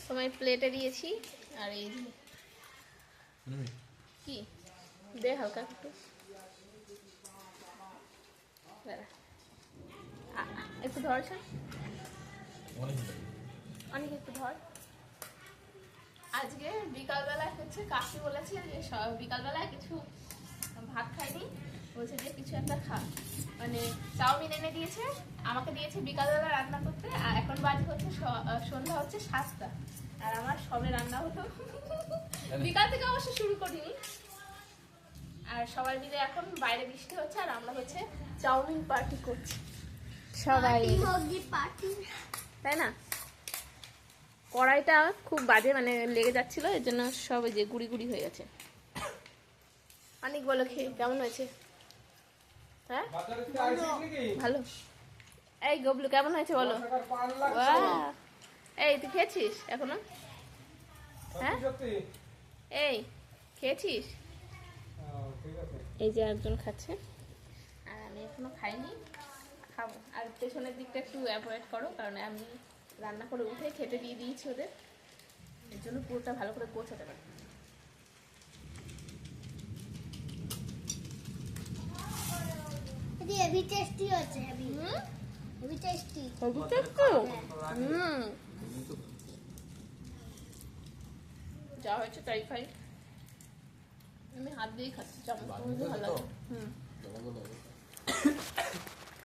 তোমায় প্লেটে দিয়েছি। আর এই কি দে হালকা একটু, একটু ধরছে অনেক, একটু ধর। আজকে বিকালবেলায় হচ্ছে কাকি বলেছে যে বিকালবেলায় কিছু ভাত খাইনি, বলছে যে কিছু একটা খা, মানে চাউমিন এনে দিয়েছে আমাকে, দিয়েছে বিকালবেলা রান্না করতে। আর এখন বাজে হচ্ছে সন্ধ্যা হচ্ছে 7টা, আর আমার সবে রান্না হলো। বিকাল থেকে অবশ্য শুরু করিনি। আর সবাই মিলে এখন বাইরে বৃষ্টি হচ্ছে, আর আমরা হচ্ছে চাউমিন পার্টি করছি সবাই, তাই না? কড়াইটা খুব বাজে, মানে লেগে যাচ্ছিল, এর জন্য সব যে গুড়ি গুড়ি হয়ে গেছে। অনেক বলো খেয়ে কেমন হয়েছে? হ্যাঁ ভালো। এই গবলু কেমন হয়েছে বলো? এই তুই খেয়েছিস এখনো? হ্যাঁ এই খেয়েছিস? এই যে একজন খাচ্ছে, আর আমি এখনো খাইনি, খাবো। আর পেছনের দিকটা একটু অ্যাভয়েড করো, কারণ আমি রান্না করে উঠে খেতে দিয়ে দিয়েছি ওদের, এর জন্য পুরোটা ভালো করে গোছাতে পারি। হেভি টেস্টি হচ্ছে, হেভি টেস্টি, হেভি টেস্টি। যা হয়েছে তাই খাই, আমি হাত দিয়েই খাচ্ছি, চামচ ভালো লাগে।